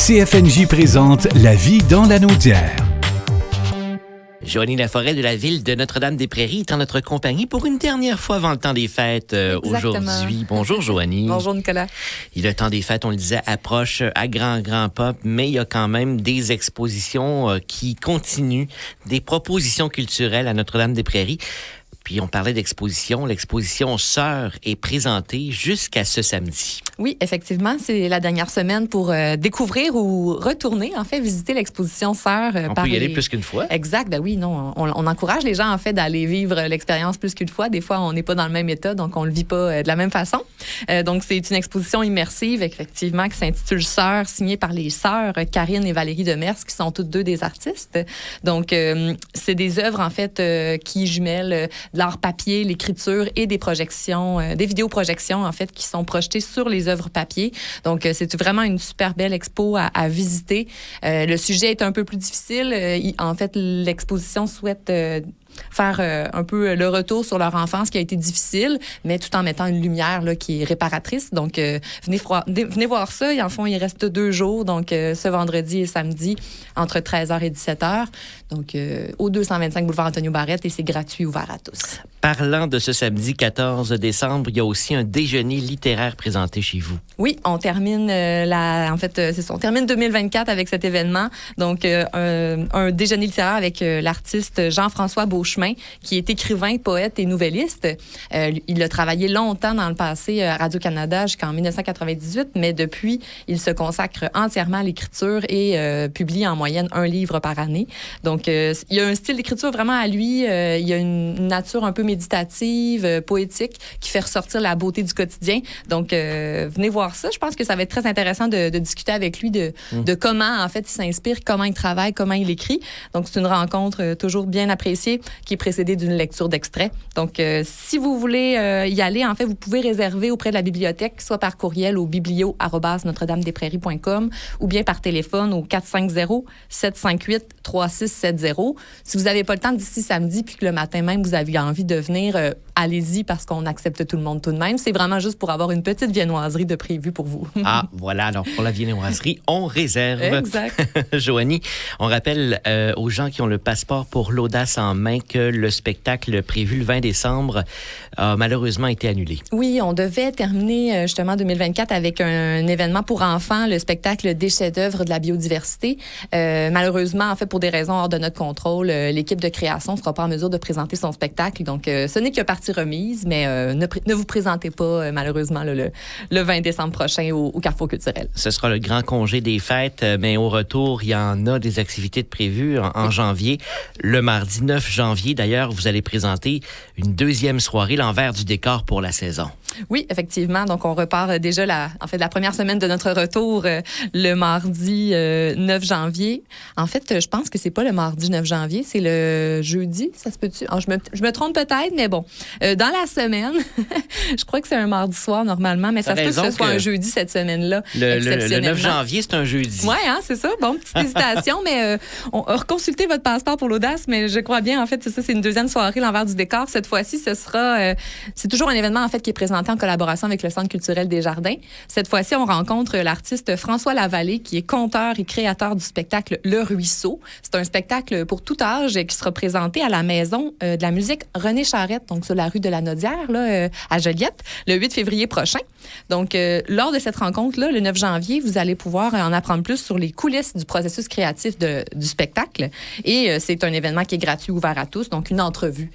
CFNJ présente La vie dans la Naudière. Joanie Laforêt de la ville de Notre-Dame-des-Prairies est en notre compagnie pour une dernière fois avant le temps des fêtes aujourd'hui. Bonjour Joanie. Bonjour Nicolas. Et le temps des fêtes, on le disait, approche à grand pas, mais il y a quand même des expositions qui continuent, des propositions culturelles à Notre-Dame-des-Prairies. Puis on parlait d'exposition. L'exposition Sœurs est présentée jusqu'à ce samedi. Oui, effectivement, c'est la dernière semaine pour découvrir ou retourner, en fait, visiter l'exposition Sœurs. On peut y aller plus qu'une fois. Exact, ben oui, non, on encourage les gens, en fait, d'aller vivre l'expérience plus qu'une fois. Des fois, on n'est pas dans le même état, donc on le vit pas de la même façon. Donc, c'est une exposition immersive, effectivement, qui s'intitule Sœurs, signée par les sœurs Karine et Valérie Demers, qui sont toutes deux des artistes. Donc, c'est des œuvres, en fait, qui jumellent l'art papier, l'écriture et des projections, des vidéoprojections, en fait, qui sont projetées sur les œuvres papier. Donc, c'est vraiment une super belle expo à visiter. Le sujet est un peu plus difficile. En fait, l'exposition souhaite faire un peu le retour sur leur enfance qui a été difficile, mais tout en mettant une lumière là, qui est réparatrice. Donc, venez voir ça. Et en fond, il reste 2 jours, donc ce vendredi et samedi, entre 13h et 17h. Donc, au 225 boulevard Antonio Barrette, et c'est gratuit, ouvert à tous. Parlant de ce samedi 14 décembre, il y a aussi un déjeuner littéraire présenté chez vous. Oui, on termine on termine 2024 avec cet événement. Donc, un déjeuner littéraire avec l'artiste Jean-François Beauchemin, qui est écrivain, poète et nouvelliste. Il a travaillé longtemps dans le passé à Radio-Canada jusqu'en 1998, mais depuis, il se consacre entièrement à l'écriture et publie en moyenne 1 livre par année. Donc, il y a un style d'écriture vraiment à lui. Il y a une nature un peu méditative, poétique, qui fait ressortir la beauté du quotidien. Donc, venez voir ça. Je pense que ça va être très intéressant de discuter avec lui de comment, en fait, il s'inspire, comment il travaille, comment il écrit. Donc, c'est une rencontre toujours bien appréciée qui est précédée d'une lecture d'extrait. Donc, si vous voulez y aller, en fait, vous pouvez réserver auprès de la bibliothèque, soit par courriel au biblio@notre-dame-des-prairies.com ou bien par téléphone au 450-758-3670. Si vous n'avez pas le temps d'ici samedi puis que le matin même, vous avez envie de venir, allez-y parce qu'on accepte tout le monde tout de même. C'est vraiment juste pour avoir une petite viennoiserie de prévu pour vous. Ah, voilà. Alors, pour la viennoiserie, on réserve. Exact. Joanie, on rappelle aux gens qui ont le passeport pour l'audace en main que le spectacle prévu le 20 décembre a malheureusement été annulé. Oui, on devait terminer justement 2024 avec un événement pour enfants, le spectacle des chefs-d'œuvre de la biodiversité. Malheureusement, en fait, pour des raisons hors de notre contrôle, l'équipe de création ne sera pas en mesure de présenter son spectacle. Donc, ce n'est que partie remise, mais ne vous présentez pas, malheureusement, le 20 décembre prochain au Carrefour culturel. Ce sera le grand congé des fêtes, mais au retour, il y en a des activités de prévues en janvier. Le mardi 9 janvier, d'ailleurs, vous allez présenter une 2e soirée, l'envers du décor pour la saison. Oui, effectivement. Donc, on repart déjà la première semaine de notre retour le mardi 9 janvier. En fait, je pense que c'est pas le mardi 9 janvier, c'est le jeudi. Ça se peut-tu? Je me trompe peut-être, mais bon. Dans la semaine, je crois que c'est un mardi soir normalement, mais ça se peut que ce soit un jeudi cette semaine-là. Le 9 janvier, c'est un jeudi. Oui, hein, c'est ça. Bon, petite hésitation, mais reconsultez votre passeport pour l'audace, mais je crois bien, en fait, c'est ça, c'est une 2e soirée, l'envers du décor. Cette fois-ci, ce sera... c'est toujours un événement, en fait, qui est présenté en collaboration avec le Centre culturel des Jardins. Cette fois-ci, on rencontre l'artiste François Lavallée, qui est conteur et créateur du spectacle Le Ruisseau. C'est un spectacle pour tout âge qui sera présenté à la Maison de la musique René Charrette, donc sur la rue de la Naudière, là, à Joliette, le 8 février prochain. Donc, lors de cette rencontre-là, le 9 janvier, vous allez pouvoir en apprendre plus sur les coulisses du processus créatif du spectacle. Et c'est un événement qui est gratuit, ouvert à tous, donc une entrevue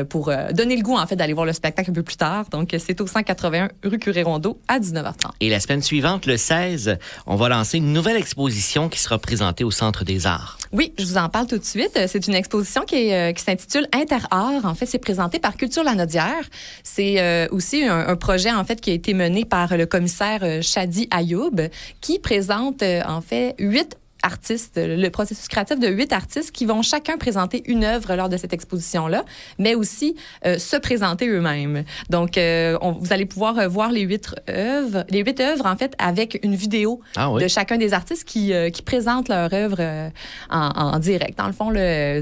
pour donner le goût, en fait, d'aller voir le spectacle un peu plus tard. Donc, c'est au 181 rue Curé-Rondeau à 19h30. Et la semaine suivante, le 16, on va lancer une nouvelle exposition qui sera présentée au Centre des Arts. Oui, je vous en parle tout de suite. C'est une exposition qui s'intitule Interart. En fait, c'est présenté par Culture La Naudière. C'est aussi un projet, en fait, qui a été mené par le commissaire Chadi Ayoub, qui présente, en fait, 8 artistes, le processus créatif de 8 artistes qui vont chacun présenter une œuvre lors de cette exposition-là, mais aussi se présenter eux-mêmes. Donc, vous allez pouvoir voir les 8 œuvres, en fait, avec une vidéo de chacun des artistes qui présentent leur œuvre en direct. Dans le fond,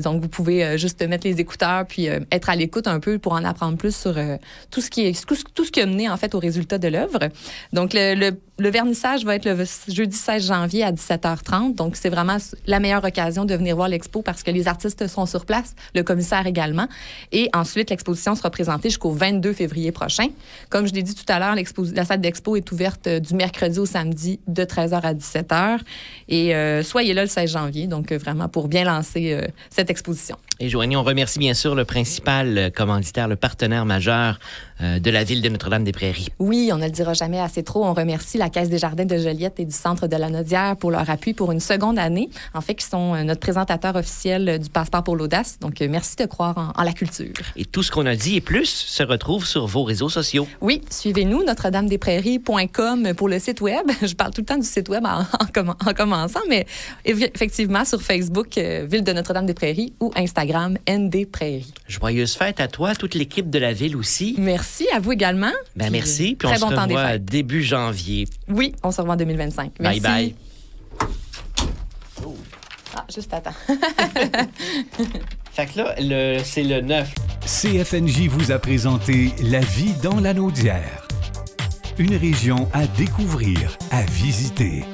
donc, vous pouvez juste mettre les écouteurs puis être à l'écoute un peu pour en apprendre plus sur tout ce qui a mené, en fait, au résultat de l'œuvre. Donc, le vernissage va être le jeudi 16 janvier à 17h30. Donc, c'est vraiment la meilleure occasion de venir voir l'expo parce que les artistes sont sur place, le commissaire également. Et ensuite, l'exposition sera présentée jusqu'au 22 février prochain. Comme je l'ai dit tout à l'heure, la salle d'expo est ouverte du mercredi au samedi de 13h à 17h. Et soyez là le 16 janvier, donc vraiment pour bien lancer cette exposition. Et Joanie, on remercie bien sûr le principal commanditaire, le partenaire majeur de la ville de Notre-Dame-des-Prairies. Oui, on ne le dira jamais assez trop. On remercie la Caisse des Jardins de Joliette et du Centre de la Naudière pour leur appui pour une seconde année. En fait, qui sont notre présentateur officiel du Passeport pour l'audace. Donc, merci de croire en la culture. Et tout ce qu'on a dit et plus se retrouve sur vos réseaux sociaux. Oui, suivez-nous, notre-dame-des-prairies.com pour le site web. Je parle tout le temps du site web en commençant, mais effectivement, sur Facebook, Ville de Notre-Dame-des-Prairies ou Instagram, ND Prairies. Joyeuse fête à toi, toute l'équipe de la ville aussi. Merci, à vous également. Ben, merci, puis on se revoit début janvier. Oui, on se revoit en 2025. Merci. Bye. Ah, juste attends. Fait que là, c'est le 9. CFNJ vous a présenté La vie dans la Naudière. Une région à découvrir, à visiter.